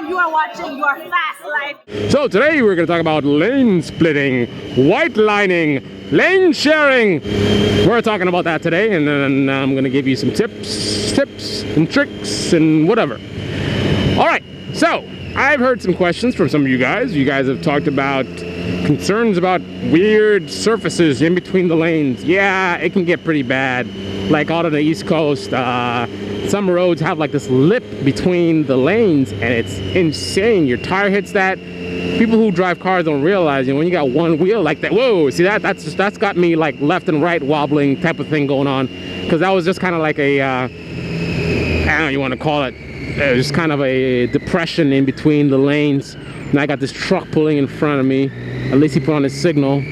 and you are watching Your Fast Life. So today we're going to talk about lane splitting, white lining, lane sharing. We're talking about that today, and then I'm going to give you some tips and tricks and whatever. All right, so I've heard some questions from some of you guys. You guys have talked about concerns about weird surfaces in between the lanes. Yeah, it can get pretty bad. Like out on the East Coast, some roads have like this lip between the lanes, and it's insane. Your tire hits that. People who drive cars don't realize, when you got one wheel like that, whoa, see that's got me like left and right wobbling type of thing going on, because that was just kind of like a I don't know what you want to call it. It was just kind of a depression in between the lanes, and I got this truck pulling in front of me. At least he put on his signal.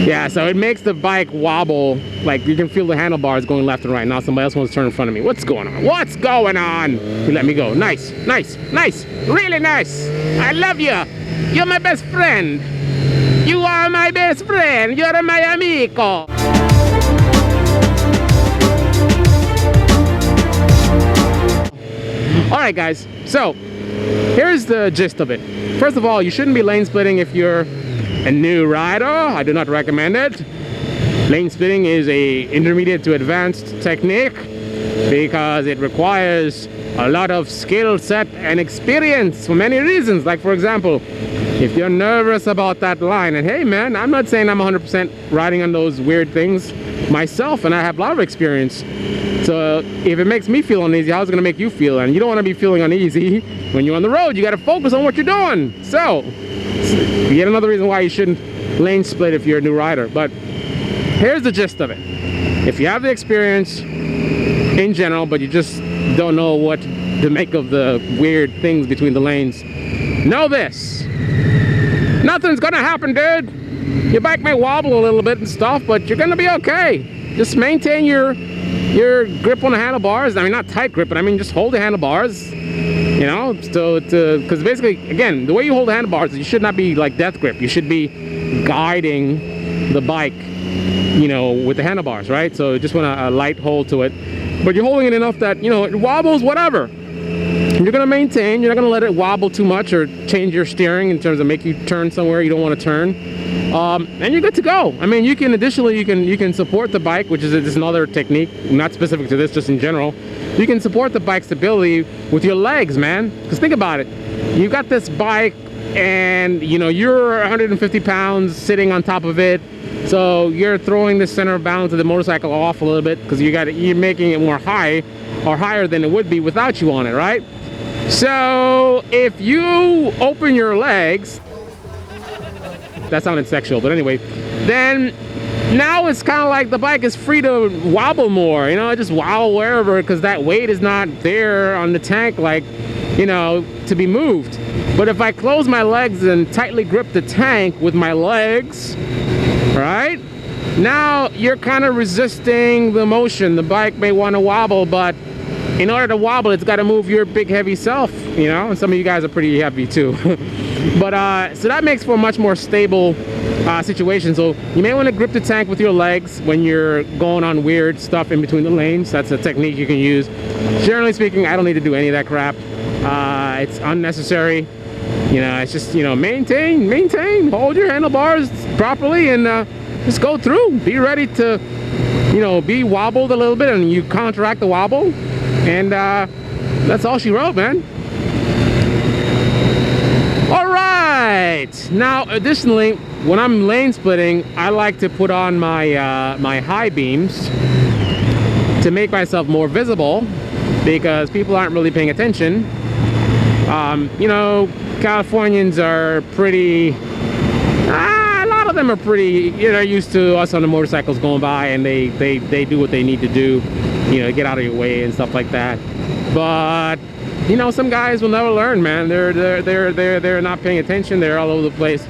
Yeah, so it makes the bike wobble. Like you can feel the handlebars going left and right. Now somebody else wants to turn in front of me. What's going on? What's going on? You let me go. Nice, nice, nice. Really nice. I love you. You're my best friend. You are my best friend. You're my amigo. Alright guys, so here's the gist of it. First of all, you shouldn't be lane splitting if you're a new rider. I do not recommend it. Lane splitting is a intermediate to advanced technique because it requires a lot of skill set and experience for many reasons. Like for example, if you're nervous about that line, and hey man, I'm not saying I'm 100% riding on those weird things myself, and I have a lot of experience. So if it makes me feel uneasy, how's it gonna make you feel? And you don't want to be feeling uneasy when you're on the road. You got to focus on what you're doing. So yet another reason why you shouldn't lane split if you're a new rider. But here's the gist of it. If you have the experience in general, but you just don't know what to make of the weird things between the lanes, know this: nothing's gonna happen, dude. Your bike may wobble a little bit and stuff, but you're gonna be okay. Just maintain your grip on the handlebars. I mean, not tight grip, but I mean just hold the handlebars, because basically, again, the way you hold the handlebars, you should not be like death grip. You should be guiding the bike, with the handlebars, right? So you just want a light hold to it, but you're holding it enough that, it wobbles, whatever. You're gonna maintain. You're not gonna let it wobble too much or change your steering in terms of make you turn somewhere you don't want to turn. And you're good to go. I mean, additionally you can support the bike, which is just another technique, not specific to this, just in general. You can support the bike stability with your legs, man. Because think about it. You got this bike, and you're 150 pounds sitting on top of it. So you're throwing the center of balance of the motorcycle off a little bit because you're making it more high or higher than it would be without you on it, right? So if you open your legs, that sounded sexual, but anyway, then now it's kind of like the bike is free to wobble more, just wobble wherever, because that weight is not there on the tank, like, to be moved. But if I close my legs and tightly grip the tank with my legs, right, now you're kind of resisting the motion. The bike may want to wobble, but in order to wobble, it's got to move your big heavy self, and some of you guys are pretty heavy too. But so that makes for a much more stable situation. So you may want to grip the tank with your legs when you're going on weird stuff in between the lanes. That's a technique you can use. Generally speaking, I don't need to do any of that crap. It's unnecessary. It's just, maintain, hold your handlebars properly, and just go through. Be ready to, be wobbled a little bit, and you counteract the wobble. And that's all she wrote, man. All right. Now, additionally, when I'm lane splitting, I like to put on my my high beams to make myself more visible, because people aren't really paying attention. Californians are pretty. A lot of them are pretty. They're used to us on the motorcycles going by, and they do what they need to do. Get out of your way and stuff like that. But some guys will never learn, man. They're not paying attention. They're all over the place.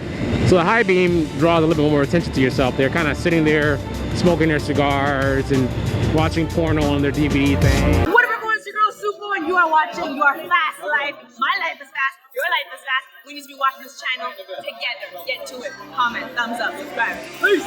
So the high beam draws a little bit more attention to yourself. They're kind of sitting there smoking their cigars and watching porno on their DVD thing. What up, everyone? It's your girl Supo, and you are watching Your Fast Life. My life is fast. Your life is fast. We need to be watching this channel together. Get to it. Comment, thumbs up, subscribe. Peace.